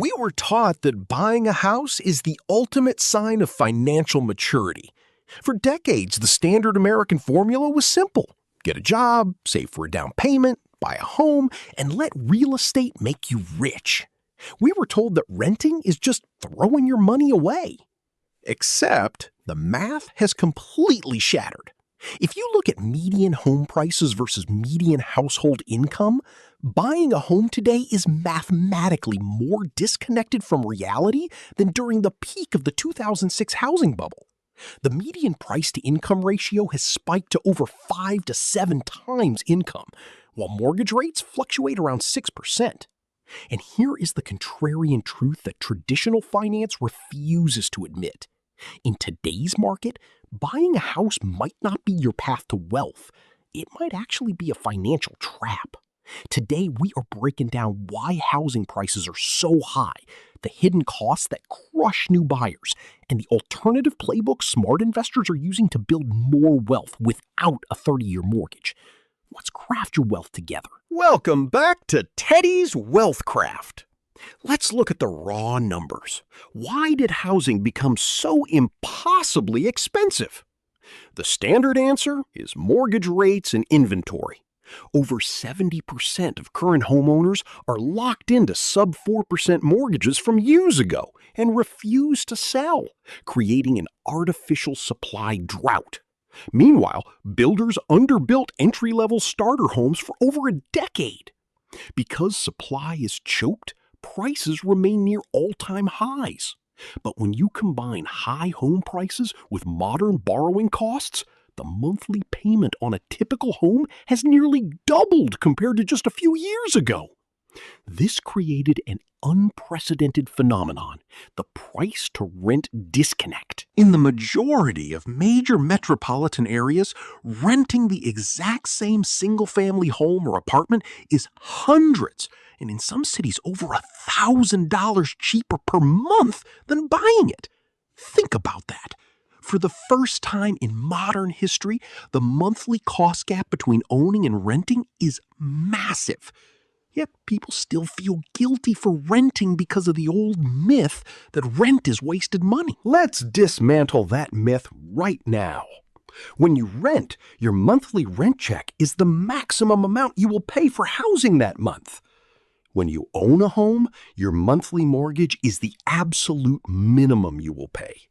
We were taught that buying a house is the ultimate sign of financial maturity. For decades, the standard American formula was simple. Get a job, save for a down payment, buy a home, and let real estate make you rich. We were told that renting is just throwing your money away. Except the math has completely shattered. If you look at median home prices versus median household income, buying a home today is mathematically more disconnected from reality than during the peak of the 2006 housing bubble. The median price-to-income ratio has spiked to over 5 to 7 times income, while mortgage rates fluctuate around 6%. And here is the contrarian truth that traditional finance refuses to admit. In today's market, buying a house might not be your path to wealth. It might actually be a financial trap. Today, we are breaking down why housing prices are so high, the hidden costs that crush new buyers, and the alternative playbook smart investors are using to build more wealth without a 30-year mortgage. Let's craft your wealth together. Welcome back to Teddy's Wealthcraft. Let's look at the raw numbers. Why did housing become so impossibly expensive? The standard answer is mortgage rates and inventory. Over 70% of current homeowners are locked into sub-4% mortgages from years ago and refuse to sell, creating an artificial supply drought. Meanwhile, builders underbuilt entry-level starter homes for over a decade. Because supply is choked, prices remain near all-time highs. But when you combine high home prices with modern borrowing costs, the monthly payment on a typical home has nearly doubled compared to just a few years ago. This created an unprecedented phenomenon, the price-to-rent disconnect. In the majority of major metropolitan areas, renting the exact same single-family home or apartment is hundreds, and in some cities over $1,000 cheaper per month than buying it. Think about that. For the first time in modern history, the monthly cost gap between owning and renting is massive. Yet people still feel guilty for renting because of the old myth that rent is wasted money. Let's dismantle that myth right now. When you rent, your monthly rent check is the maximum amount you will pay for housing that month. When you own a home, your monthly mortgage is the absolute minimum you will pay.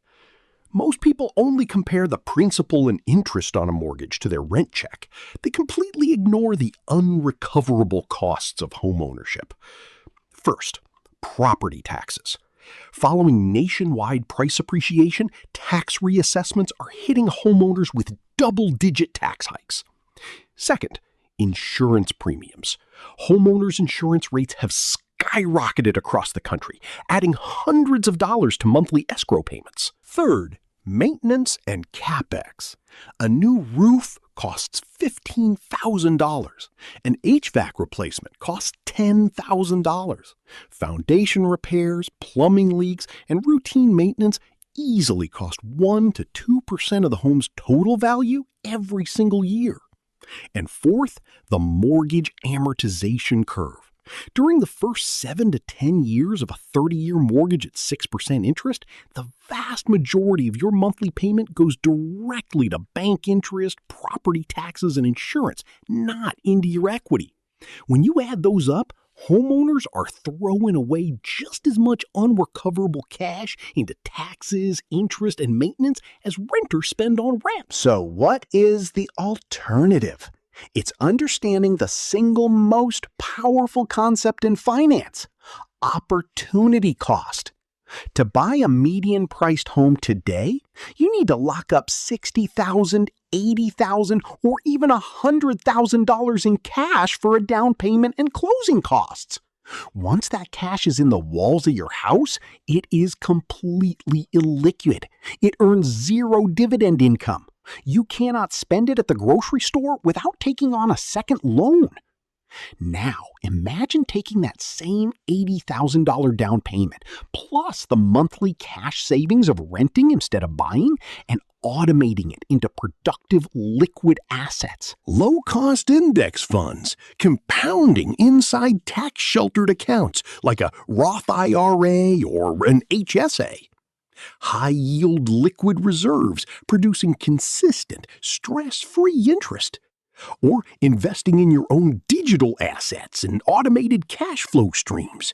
Most people only compare the principal and interest on a mortgage to their rent check. They completely ignore the unrecoverable costs of homeownership. First, property taxes. Following nationwide price appreciation, tax reassessments are hitting homeowners with double-digit tax hikes. Second, insurance premiums. Homeowners' insurance rates have skyrocketed across the country, adding hundreds of dollars to monthly escrow payments. Third, maintenance and Capex. A new roof costs $15,000. An HVAC replacement costs $10,000. Foundation repairs, plumbing leaks, and routine maintenance easily cost 1 to 2% of the home's total value every single year. And fourth, the mortgage amortization curve. During the first 7 to 10 years of a 30-year mortgage at 6% interest, the vast majority of your monthly payment goes directly to bank interest, property taxes, and insurance, not into your equity. When you add those up, homeowners are throwing away just as much unrecoverable cash into taxes, interest, and maintenance as renters spend on rent. So what is the alternative? It's understanding the single most powerful concept in finance, opportunity cost. To buy a median-priced home today, you need to lock up $60,000, $80,000, or even $100,000 in cash for a down payment and closing costs. Once that cash is in the walls of your house, it is completely illiquid. It earns zero dividend income. You cannot spend it at the grocery store without taking on a second loan. Now, imagine taking that same $80,000 down payment, plus the monthly cash savings of renting instead of buying, and automating it into productive liquid assets. Low-cost index funds, compounding inside tax-sheltered accounts like a Roth IRA or an HSA. High-yield liquid reserves producing consistent, stress-free interest. Or investing in your own digital assets and automated cash flow streams.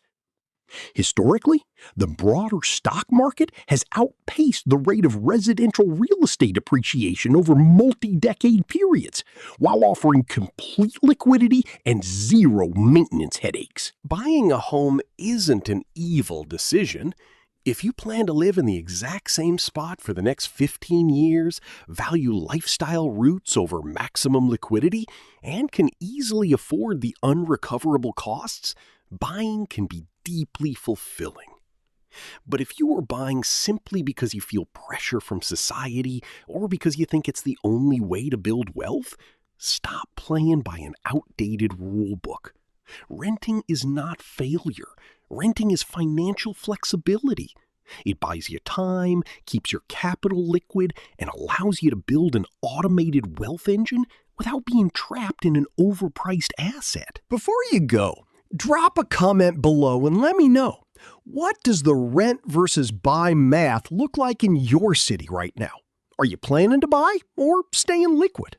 Historically, the broader stock market has outpaced the rate of residential real estate appreciation over multi-decade periods, while offering complete liquidity and zero maintenance headaches. Buying a home isn't an evil decision. If you plan to live in the exact same spot for the next 15 years, value lifestyle roots over maximum liquidity, and can easily afford the unrecoverable costs, buying can be deeply fulfilling. But if you are buying simply because you feel pressure from society or because you think it's the only way to build wealth, stop playing by an outdated rule book. Renting is not failure. Renting is financial flexibility. It buys you time, keeps your capital liquid, and allows you to build an automated wealth engine without being trapped in an overpriced asset. Before you go, drop a comment below and let me know, what does the rent versus buy math look like in your city right now? Are you planning to buy or stay in liquid?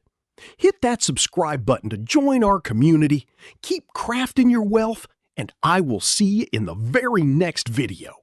Hit that subscribe button to join our community, keep crafting your wealth, and I will see you in the very next video.